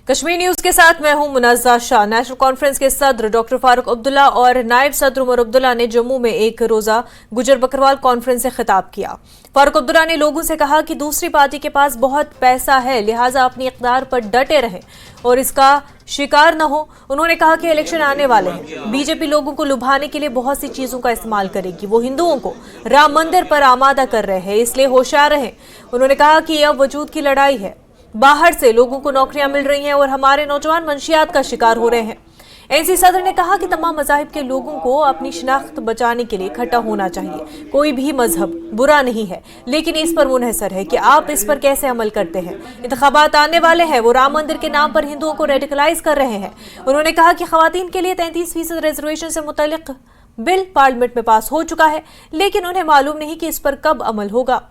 Kashmir news के साथ मैं हूं मुनाज़ा शाह। नेशनल कॉन्फ्रेंस के सदर डॉक्टर फारूक अब्दुल्ला और नायब सदर उमर अब्दुल्ला ने जम्मू में एक रोजा गुजर बकरवाल कॉन्फ्रेंस से खिताब किया। फारूक अब्दुल्ला ने लोगों से कहा कि दूसरी पार्टी के पास बहुत पैसा है, लिहाजा अपनी इक़्तिदार पर डटे रहें और इसका शिकार न हो। उन्होंने कहा कि इलेक्शन आने वाले हैं, बीजेपी लोगों को लुभाने के लिए बहुत सी चीजों का इस्तेमाल करेगी। वो हिंदुओं को राम मंदिर पर आमादा कर रहे हैं, इसलिए होशियार रहें। उन्होंने कहा कि अब वजूद की लड़ाई है, बाहर से लोगों को नौकरियां मिल रही हैं और हमारे नौजवान मंशियात का शिकार हो रहे हैं। एनसी सदर ने कहा कि तमाम मज़ाहिब के लोगों को अपनी शिनाख्त बचाने के लिए इकट्ठा होना चाहिए। कोई भी मजहब बुरा नहीं है, लेकिन इस पर मुनहसर है कि आप इस पर कैसे अमल करते हैं। इंतखाबात आने वाले हैं, वो राम मंदिर के नाम पर हिंदुओं को रेडिकलाइज कर रहे हैं। उन्होंने कहा कि खवातीन के लिए 33% रिजर्वेशन से मुतल्लिक बिल पार्लियामेंट में पास हो चुका है, लेकिन उन्हें मालूम नहीं कि इस पर कब अमल होगा।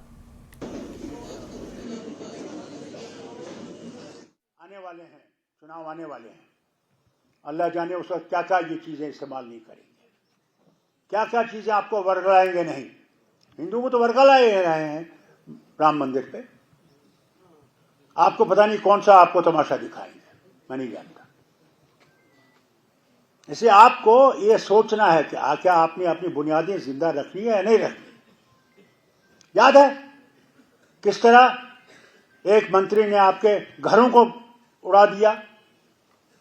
चुनाव आने वाले हैं, अल्लाह जाने उस वक्त क्या क्या ये चीजें इस्तेमाल नहीं करेंगे, क्या क्या चीजें आपको वर्गलाएंगे नहीं। हिंदुओं को तो वर्गलाए रहे हैं राम मंदिर पे, आपको पता नहीं कौन सा आपको तमाशा दिखाएंगे, मैं नहीं जानता। इसलिए आपको ये सोचना है कि क्या आपने अपनी बुनियादें जिंदा रखनी है या नहीं रखनी। याद है किस तरह एक मंत्री ने आपके घरों को उड़ा दिया,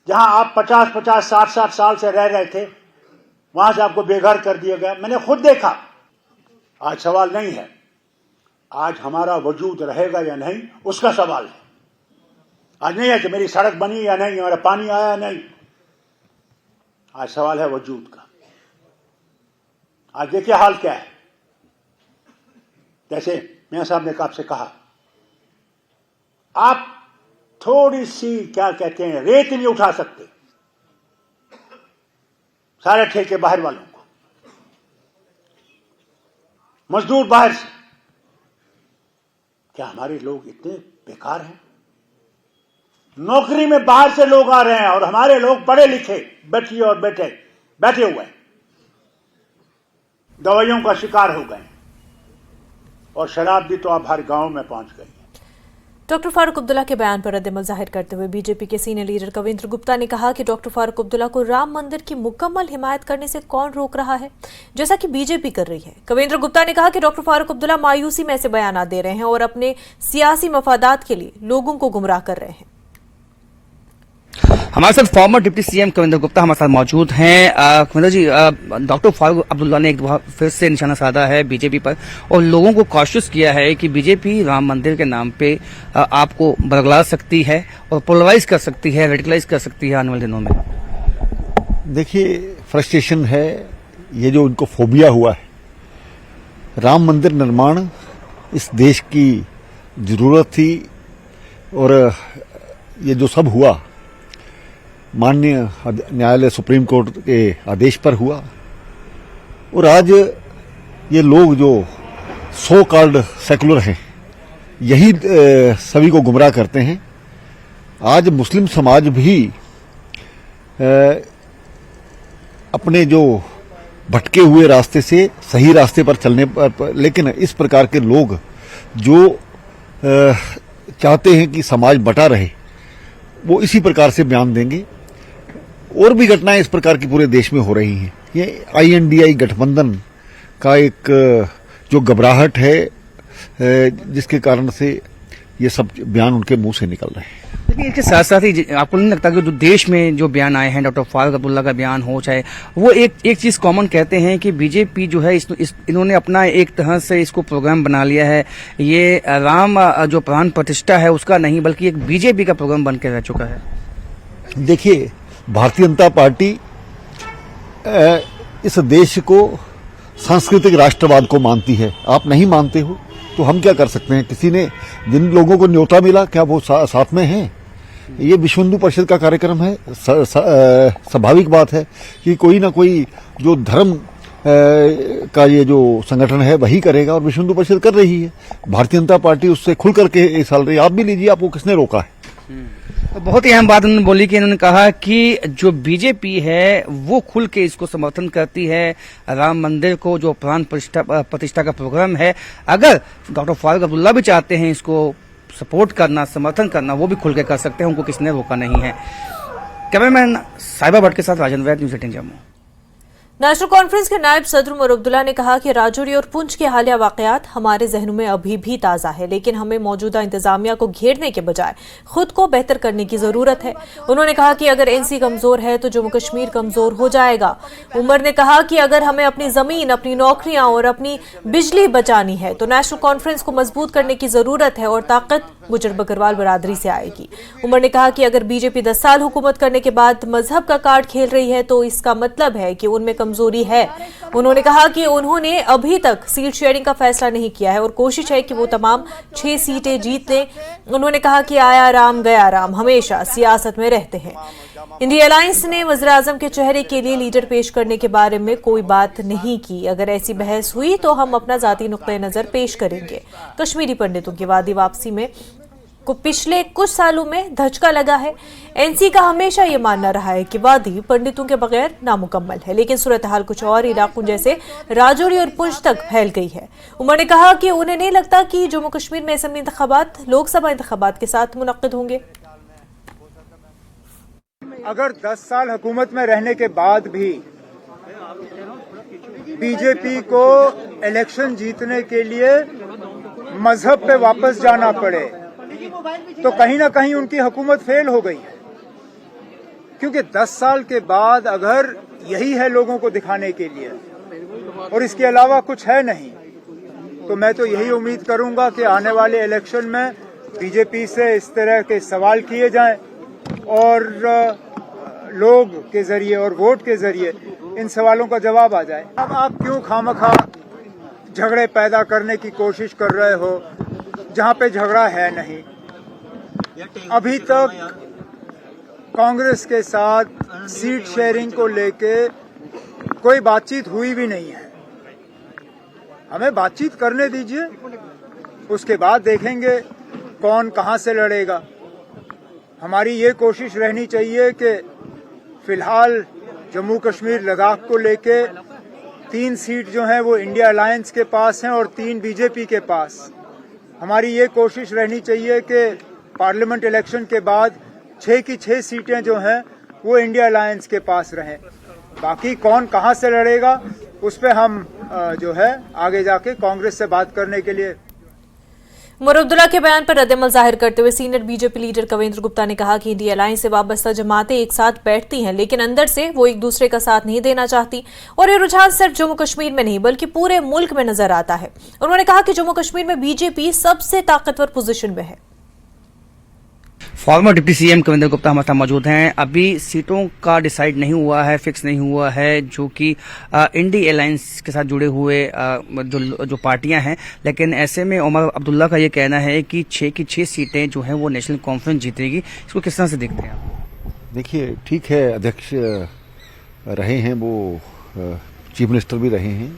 जहां आप 50-50, 60-60 साल से रह रहे थे, वहां से आपको बेघर कर दिया गया। मैंने खुद देखा। आज सवाल नहीं है आज हमारा वजूद रहेगा या नहीं, उसका सवाल है। आज नहीं है कि मेरी सड़क बनी या नहीं, हमारा पानी आया या नहीं। आज सवाल है वजूद का। आज देखिए हाल क्या है। जैसे मियां साहब ने आपसे कहा, आप थोड़ी सी क्या कहते हैं रेत नहीं उठा सकते, सारे ठेके बाहर वालों को, मजदूर बाहर से। क्या हमारे लोग इतने बेकार हैं? नौकरी में बाहर से लोग आ रहे हैं और हमारे लोग पढ़े लिखे बैठिए और बैठे हुए हैं, दवाइयों का शिकार हो गए और शराब भी तो अब हर गांव में पहुंच गई। डॉक्टर फारूक अब्दुल्ला के बयान पर रद्द-ए-अमल जाहिर करते हुए बीजेपी के सीनियर लीडर कविंद्र गुप्ता ने कहा कि डॉक्टर फारूक अब्दुल्ला को राम मंदिर की मुकम्मल हिमायत करने से कौन रोक रहा है, जैसा कि बीजेपी कर रही है। कविंद्र गुप्ता ने कहा कि डॉक्टर फारूक अब्दुल्ला मायूसी में ऐसे बयान दे रहे हैं और अपने सियासी मफादात के लिए लोगों को गुमराह कर रहे हैं। हमारे साथ former deputy CM Kavindra Gupta हमारे साथ मौजूद हैं। कविंद्र जी, डॉक्टर फारूक अब्दुल्ला ने एक बार फिर से निशाना साधा है बीजेपी पर और लोगों को कॉशियस किया है कि बीजेपी राम मंदिर के नाम पे आपको बरगला सकती है और पोलराइज कर सकती है, रेडिकलाइज कर सकती है आने वाले दिनों में। देखिए, फ्रस्ट्रेशन है, ये जो उनको फोबिया हुआ है। राम मंदिर निर्माण इस देश की जरूरत थी और ये जो सब हुआ माननीय न्यायालय सुप्रीम कोर्ट के आदेश पर हुआ। और आज ये लोग जो सो कॉल्ड सेकुलर हैं, यही सभी को गुमराह करते हैं। आज मुस्लिम समाज भी अपने जो भटके हुए रास्ते से सही रास्ते पर चलने पर, लेकिन इस प्रकार के लोग जो चाहते हैं कि समाज बटा रहे, वो इसी प्रकार से बयान देंगे। और भी घटनाएं इस प्रकार की पूरे देश में हो रही हैं। ये INDI गठबंधन का एक जो घबराहट है, जिसके कारण से ये सब बयान उनके मुंह से निकल रहे हैं। लेकिन इसके साथ साथ ही आपको नहीं लगता कि जो देश में जो बयान आए हैं, डॉक्टर फारूक अब्दुल्ला का बयान हो चाहे वो एक चीज कॉमन कहते हैं कि बीजेपी जो है इन्होंने अपना एक तरह से इसको प्रोग्राम बना लिया है। ये राम जो प्राण प्रतिष्ठा है उसका नहीं, बल्कि एक बीजेपी का प्रोग्राम बन के रह चुका है। देखिए, भारतीय जनता पार्टी इस देश को सांस्कृतिक राष्ट्रवाद को मानती है। आप नहीं मानते हो तो हम क्या कर सकते हैं? किसी ने, जिन लोगों को न्योता मिला, क्या वो साथ में हैं? ये विश्व हिंदू परिषद का कार्यक्रम है। स्वाभाविक बात है कि कोई ना कोई जो धर्म का ये जो संगठन है वही करेगा, और विश्व हिंदू परिषद कर रही है। भारतीय जनता पार्टी उससे खुल करके चल रही है। आप भी लीजिए, आपको किसने रोका है? बहुत ही अहम बात उन्होंने बोली कि इन्होंने कहा कि जो बीजेपी है वो खुल के इसको समर्थन करती है, राम मंदिर को जो प्राण प्रतिष्ठा का प्रोग्राम है। अगर डॉक्टर फारूक अब्दुल्ला भी चाहते हैं इसको सपोर्ट करना, समर्थन करना वो भी खुल के कर सकते हैं, उनको किसी ने रोका नहीं है। कैमरामैन साहिबा भट्ट के साथ राजन वैद, न्यूज़ 18 जम्मू। नेशनल कॉन्फ्रेंस के नायब सदर उमर अब्दुल्ला ने कहा कि राजौरी और पुंछ के हालिया वाकयात हमारे जहनों में अभी भी ताज़ा है, लेकिन हमें मौजूदा इंतजामिया को घेरने के बजाय खुद को बेहतर करने की जरूरत है। उन्होंने कहा कि अगर एनसी कमजोर है तो जम्मू कश्मीर कमजोर हो जाएगा। उमर ने कहा कि अगर हमें अपनी जमीन, अपनी नौकरियां और अपनी बिजली बचानी है तो नेशनल कॉन्फ्रेंस को मजबूत करने की जरूरत है और ताकत गुजर बकरवाल बरादरी से आएगी। उमर ने कहा कि अगर बीजेपी 10 साल हुकूमत करने के बाद मजहब का कार्ड खेल रही है तो इसका मतलब है कि उनमें कमजोरी है। उन्होंने कहा कि उन्होंने अभी तक सीट शेयरिंग का फैसला नहीं किया है और कोशिश है कि वो तमाम 6 सीटें जीत लें। उन्होंने कहा कि आया राम गया राम हमेशा सियासत में रहते हैं। इंडिया अलायंस ने वज़ीर-ए-आज़म के चेहरे के लिए लीडर पेश करने के बारे में कोई बात नहीं की। अगर ऐसी बहस हुई तो हम अपना जाती नुक्ते नजर पेश करेंगे। कश्मीरी पंडितों की वादी वापसी में को पिछले कुछ सालों में धचका लगा है। एनसी का हमेशा ये मानना रहा है कि वादी पंडितों के बगैर नामुकम्मल है, लेकिन सूरत हाल कुछ और इलाकों जैसे राजौरी और पुंछ तक फैल गई है। उमर ने कहा कि उन्हें नहीं लगता कि जम्मू कश्मीर में असेंबली इंतखाबात लोकसभा इंतखाबात के साथ मुनक्किद होंगे। अगर 10 साल हुकूमत में रहने के बाद भी बीजेपी को इलेक्शन जीतने के लिए मजहब पे वापस जाना पड़े तो कहीं ना कहीं उनकी हुकूमत फेल हो गई है, क्योंकि 10 साल के बाद अगर यही है लोगों को दिखाने के लिए और इसके अलावा कुछ है नहीं, तो मैं तो यही उम्मीद करूंगा कि आने वाले इलेक्शन में बीजेपी से इस तरह के सवाल किए जाएं और लोग के जरिए और वोट के जरिए इन सवालों का जवाब आ जाए। अब आप क्यों खामखा झगड़े पैदा करने की कोशिश कर रहे हो जहां पे झगड़ा है नहीं। अभी तक कांग्रेस के साथ सीट शेयरिंग को लेके कोई बातचीत हुई भी नहीं है। हमें बातचीत करने दीजिए, उसके बाद देखेंगे कौन कहां से लड़ेगा। हमारी ये कोशिश रहनी चाहिए कि फिलहाल जम्मू कश्मीर लद्दाख को लेके 3 सीट जो हैं वो इंडिया अलायंस के पास हैं और 3 बीजेपी के पास। हमारी ये कोशिश रहनी चाहिए कि पार्लियामेंट इलेक्शन के बाद 6 की 6 सीटें जो हैं वो इंडिया अलायंस के पास रहें। बाकी कौन कहां से लड़ेगा उस पर हम जो है आगे जाके कांग्रेस से बात करने के लिए। उमर अब्दुल्ला के बयान पर रद्द-ए-अमल जाहिर करते हुए senior BJP leader Kavendra Gupta ने कहा कि इंडिया अलायंस से वाबस्ता जमातें एक साथ बैठती हैं, लेकिन अंदर से वो एक दूसरे का साथ नहीं देना चाहती और ये रुझान सिर्फ जम्मू कश्मीर में नहीं बल्कि पूरे मुल्क में नजर आता है। उन्होंने कहा कि जम्मू कश्मीर में बीजेपी सबसे ताकतवर पोजीशन में है। Farmer deputy CM Kavinder Gupta हमारे साथ मौजूद हैं। अभी सीटों का डिसाइड नहीं हुआ है, फिक्स नहीं हुआ है, जो कि इंडी अलायंस के साथ जुड़े हुए जो पार्टियां हैं, लेकिन ऐसे में उमर अब्दुल्ला का ये कहना है कि 6 की 6 सीटें जो हैं वो नेशनल कॉन्फ्रेंस जीतेगी। इसको किस तरह से देखते हैं आप? देखिए, ठीक है, अध्यक्ष रहे हैं वो, चीफ मिनिस्टर भी रहे हैं,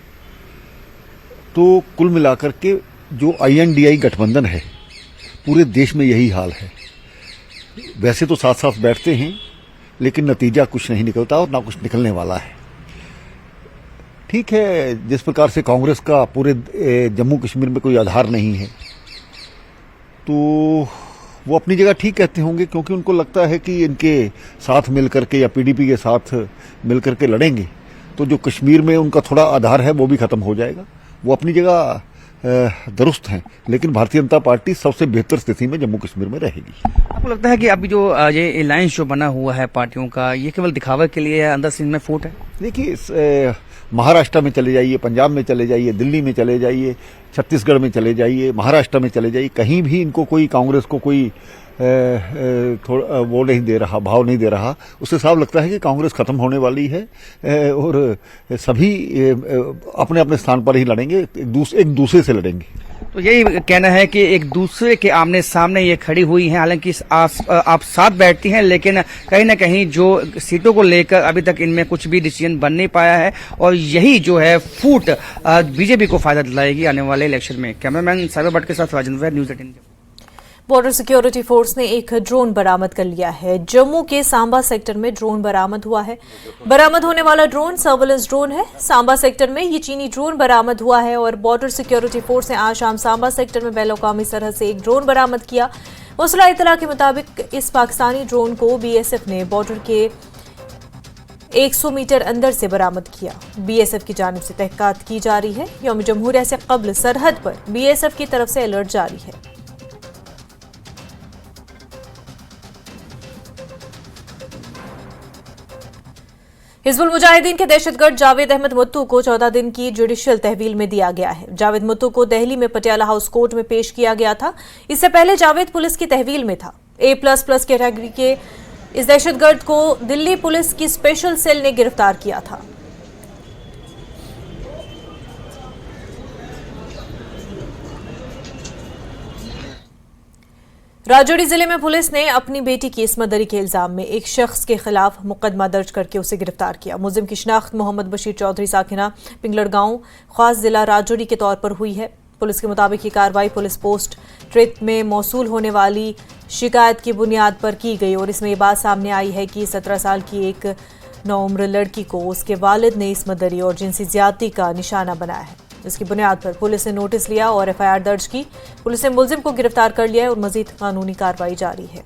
तो कुल मिलाकर के जो INDI गठबंधन है पूरे देश में यही हाल है। वैसे तो साथ साथ बैठते हैं लेकिन नतीजा कुछ नहीं निकलता और ना कुछ निकलने वाला है। ठीक है, जिस प्रकार से कांग्रेस का पूरे जम्मू कश्मीर में कोई आधार नहीं है तो वो अपनी जगह ठीक कहते होंगे, क्योंकि उनको लगता है कि इनके साथ मिलकर के या PDP के साथ मिलकर के लड़ेंगे तो जो कश्मीर में उनका थोड़ा आधार है वो भी खत्म हो जाएगा। वो अपनी जगह दुरुस्त हैं, लेकिन भारतीय जनता पार्टी सबसे बेहतर स्थिति में जम्मू कश्मीर में रहेगी। आपको लगता है कि अभी जो ये अलायंस जो बना हुआ है पार्टियों का, ये केवल दिखावा के लिए है, अंदर से इनमें फूट है? देखिए, महाराष्ट्र में चले जाइए, पंजाब में चले जाइए, दिल्ली में चले जाइए, छत्तीसगढ़ में चले जाइए, महाराष्ट्र में चले जाइए, कहीं भी इनको कोई कांग्रेस को कोई थोड़ा वो नहीं दे रहा, भाव नहीं दे रहा। उससे साफ लगता है कि कांग्रेस खत्म होने वाली है और सभी अपने अपने स्थान पर ही लड़ेंगे, एक दूसरे से लड़ेंगे। तो यही कहना है कि एक दूसरे के आमने सामने ये खड़ी हुई हैं, हालांकि आप साथ बैठती हैं, लेकिन कहीं ना कहीं जो सीटों को लेकर अभी तक इनमें कुछ भी डिसीजन बन नहीं पाया है और यही जो है फूट बीजेपी को फायदा दिलाएगी आने वाले इलेक्शन में। कैमरामैन साहिबा भट्ट के साथ राजन वैद, न्यूज़ 18। बॉर्डर सिक्योरिटी फोर्स ने एक ड्रोन बरामद कर लिया है। जम्मू के सांबा सेक्टर में ड्रोन बरामद हुआ है। बरामद होने वाला ड्रोन सर्वेलेंस ड्रोन है। सांबा सेक्टर में ये चीनी ड्रोन बरामद हुआ है और बॉर्डर सिक्योरिटी फोर्स ने आज शाम सांबा सेक्टर में बैलोकामी सरहद से एक ड्रोन बरामद किया। मुसला इतला के मुताबिक इस पाकिस्तानी ड्रोन को बीएसएफ ने बॉर्डर के 100 मीटर अंदर से बरामद किया। बीएसएफ की जानिब से तहकीकात की जा रही है। यौम जमहूरिया से कब्ल सरहद पर बीएसएफ की तरफ से अलर्ट जारी है। हिजबुल मुजाहिदीन के दहशतगर्द जावेद अहमद मुत्तू को 14 दिन की जुडिशियल तहवील में दिया गया है। जावेद मुत्तू को दिल्ली में पटियाला हाउस कोर्ट में पेश किया गया था। इससे पहले जावेद पुलिस की तहवील में था। A++ कैटेगरी के इस दहशतगर्द को दिल्ली पुलिस की स्पेशल सेल ने गिरफ्तार किया था। राजौरी जिले में पुलिस ने अपनी बेटी की इस्मतदरी के इल्जाम में एक शख्स के खिलाफ मुकदमा दर्ज करके उसे गिरफ्तार किया। मुलजिम की शिनाख्त मोहम्मद बशीर चौधरी साकिना पिंगलड़ गांव खास जिला राजौरी के तौर पर हुई है। पुलिस के मुताबिक ये कार्रवाई पुलिस पोस्ट ट्रेथ में मौसूल होने वाली शिकायत की बुनियाद पर की गई और इसमें ये बात सामने आई है कि 17 साल की एक नौउम्र लड़की को उसके वालिद ने इस्मतदरी और जिनसी ज्यादती का निशाना बनाया है। इसकी बुनियाद पर पुलिस ने नोटिस लिया और एफआईआर दर्ज की। पुलिस ने मुलजिम को गिरफ्तार कर लिया है और मजीद कानूनी कार्रवाई जारी है।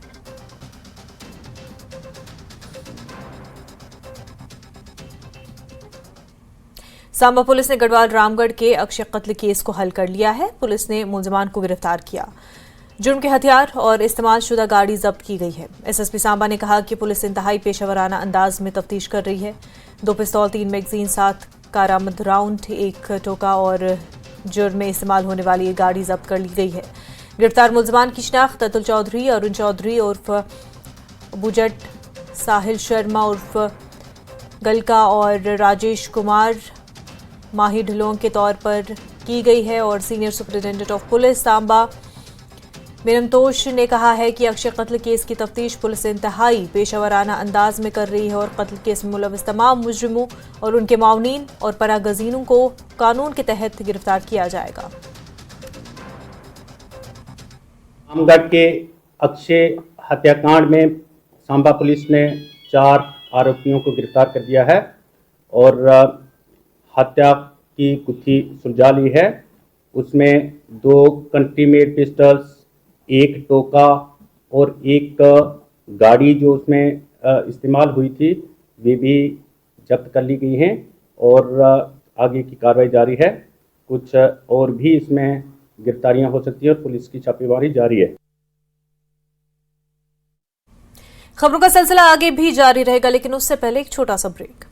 सांबा पुलिस ने गढ़वाल रामगढ़ के अक्षय कत्ल केस को हल कर लिया है। पुलिस ने मुलजिमान को गिरफ्तार किया। जुर्म के हथियार और इस्तेमाल शुदा गाड़ी जब्त की गई है। एसएसपी सांबा ने कहा कि पुलिस इंतहाई पेशेवराना अंदाज में तफ्तीश कर रही है। 2 पिस्तौल, 3 मैगजीन, 7 कारआमद राउंड, 1 टोका और जुर्म में इस्तेमाल होने वाली एक गाड़ी जब्त कर ली गई है। गिरफ्तार मुलजमान की शिनाख्त अतुल चौधरी, अरुण चौधरी उर्फ बुजट, साहिल शर्मा उर्फ गलका और राजेश कुमार माही ढिलों के तौर पर की गई है। और senior superintendent of police Samba मिनमतोश ने कहा है कि अक्षय कत्ल केस की तफ्तीश पुलिस इंतहाई पेशेवराना अंदाज में कर रही है और कत्ल केस में मुलविस तमाम मुजरिमों और उनके मावनीन और परागजीनों को कानून के तहत गिरफ्तार किया जाएगा। रामगढ़ के अक्षय हत्याकांड में सांबा पुलिस ने 4 आरोपियों को गिरफ्तार कर दिया है और हत्या की गुत्थी सुलझा ली है। उसमें 2 कंट्री मेड पिस्टल्स, 1 टोका और 1 गाड़ी जो उसमें इस्तेमाल हुई थी वे भी जब्त कर ली गई हैं और आगे की कार्रवाई जारी है। कुछ और भी इसमें गिरफ्तारियां हो सकती है और पुलिस की छापेमारी जारी है। खबरों का सिलसिला आगे भी जारी रहेगा, लेकिन उससे पहले एक छोटा सा ब्रेक।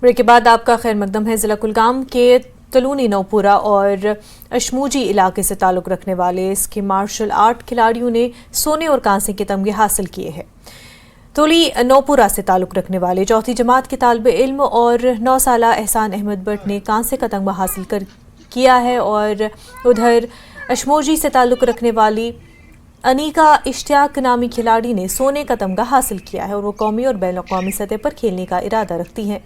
ब्रेक के बाद आपका खैर मकदम है। जिला कुलगाम के तलूनी नौपुरा और अशमूजी इलाके से ताल्लुक रखने वाले इसके मार्शल आर्ट खिलाड़ियों ने सोने और कांसे के तमगे हासिल किए हैं। तोली नौपुरा से ताल्लुक रखने वाले चौथी जमात के तालिब इल्म और 9 साला एहसान अहमद भट्ट ने कांसे का तमगा हासिल किया है और उधर अशमूजी से ताल्लुक रखने वाली अनीका इश्तियाक नामी खिलाड़ी ने सोने का तमगा हासिल किया है और वो कौमी और बैन अक़वामी सतह पर खेलने का इरादा रखती हैं।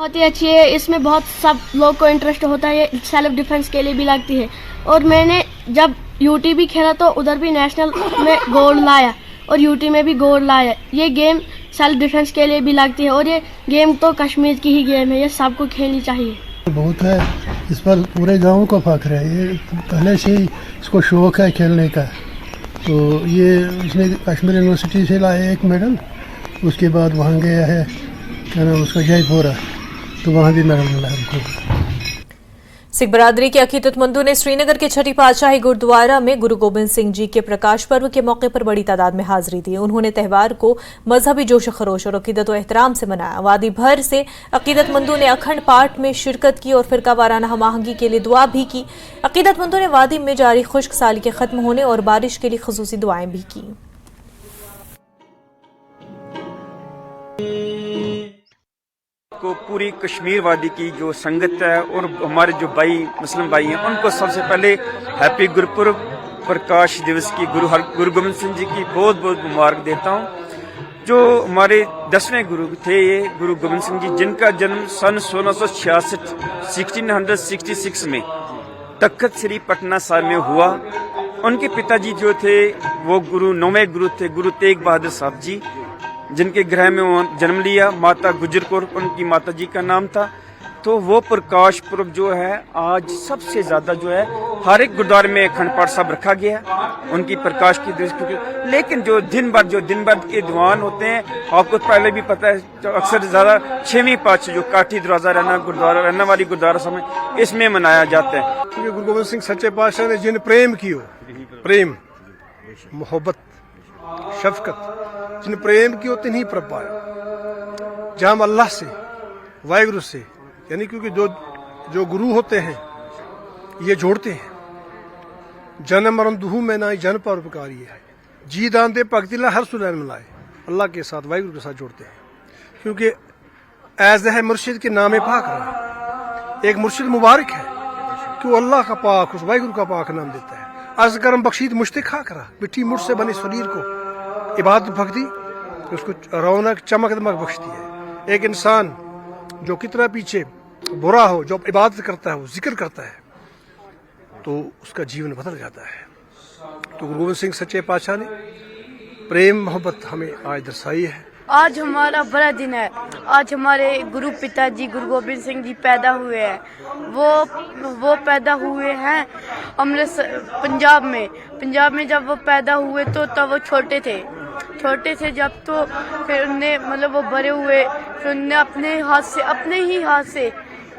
बहुत ही अच्छी है। इसमें बहुत सब लोग को इंटरेस्ट होता है। ये सेल्फ डिफेंस के लिए भी लगती है और मैंने जब यूटी भी खेला तो उधर भी नेशनल में गोल्ड लाया और यूटी में भी गोल्ड लाया। ये गेम सेल्फ डिफेंस के लिए भी लगती है और ये गेम तो कश्मीर की ही गेम है, ये सबको खेलनी चाहिए। बहुत है, इस पर पूरे गांव को फख्र है। ये पहले से ही इसको शौक है खेलने का। तो ये इसने कश्मीर यूनिवर्सिटी से लाया एक मेडल, उसके बाद वहाँ गया है क्या नाम उसका जयपुरा, तो वहाँ भी मेडल मिला हमको। सिख बरादरी के अकीदतमंदों ने श्रीनगर के छठी पातशाही गुरुद्वारा में गुरु गोबिंद सिंह जी के प्रकाश पर्व के मौके पर बड़ी तादाद में हाजिरी दी। उन्होंने त्यौहार को मजहबी जोश खरोश और अकीदत और एहतराम से मनाया। वादी भर से अकीदतमंदों ने अखंड पाठ में शिरकत की और फिरका वाराना हमआहंगी के लिए दुआ भी की। अकीदतमंदों ने वादी में जारी खुश्क साली के खत्म होने और बारिश के लिए खुसूसी दुआएं भी की। को पूरी कश्मीर वादी की जो संगत है और हमारे जो भाई मुस्लिम भाई हैं उनको सबसे पहले हैप्पी गुरुपुरब प्रकाश दिवस की गुरु गोबिंद सिंह जी की बहुत बहुत मुबारक देता हूँ। जो हमारे 10वें गुरु थे ये गुरु गोबिंद सिंह जी, जिनका जन्म सन 1666 में तख्त श्री पटना साहिब में हुआ। उनके पिताजी जो थे वो 9वें गुरु थे गुरु तेग बहादुर साहब जी, जिनके गृह में वो जन्म लिया। माता गुजर कौर उनकी माता जी का नाम था। तो वो प्रकाश पुरब जो है आज सबसे ज्यादा जो है हर एक गुरुद्वारे में अखंड पाठ साहब रखा गया है उनकी प्रकाश की दृष्टि। लेकिन जो दिन भर के दीवान होते हैं, आपको पहले भी पता है, तो अक्सर ज्यादा 6वीं पातशाही जो काठी दरवाजा रहना वाली गुरुद्वारा समय इसमें मनाया जाता है। क्योंकि गुरु गोबिंद सिंह सच्चे पातशाह ने जिन प्रेम कियो, प्रेम मोहब्बत शफकत जिन प्रेम की तिन ही प्रभ पायो। जहाँ हम अल्लाह से वाहिगुरु से यानी क्योंकि जो गुरु होते हैं ये जोड़ते हैं। जन मरण दुहू में ना जन पर उपकारी है, जी दान दे भक्ति ला हर सुनैन मिलाए, अल्लाह के साथ वाहिगुरु के साथ जोड़ते हैं। क्योंकि ऐज़ है मुर्शिद के नाम पाक रहा, एक मुर्शिद मुबारक है कि वो अल्लाह का पाक उस वाहिगुरु का पाक नाम देता है। अर्ज करम बख्शीद मुश्तिक खा करा, मिट्टी मुठ से बने शरीर को इबादत भक्ति उसको रौनक चमक दमक बख्शती है। एक इंसान जो कितना पीछे बुरा हो, जो इबादत करता है, वो जिक्र करता है, तो उसका जीवन बदल जाता है। तो गुरु गोबिंद सिंह सच्चे पातशाह ने प्रेम मोहब्बत हमें आज दर्शाई है। आज हमारा बड़ा दिन है। आज हमारे गुरु पिताजी गुरु गोबिंद सिंह जी पैदा हुए हैं। वो पैदा हुए हैं हमने पंजाब में जब वो पैदा हुए तो तब वो छोटे थे जब, तो फिर उन्हें मतलब वो बड़े हुए, फिर उन्हें अपने हाथ से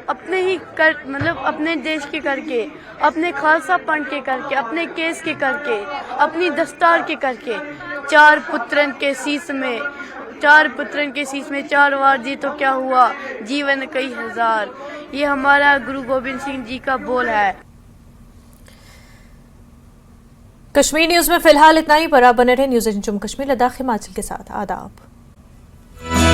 अपने देश के करके, अपने खालसा पंथ के करके, अपने केस के करके, अपनी दस्तार के करके, चार पुत्रन के शीश में 4 बार जी तो क्या हुआ, जीवन कई हजार। ये हमारा गुरु गोबिंद सिंह जी का बोल है। कश्मीर न्यूज में फिलहाल इतना ही। पर आप बने रहे न्यूज एजेंट जम्मू कश्मीर लद्दाख हिमाचल के साथ। आदाब।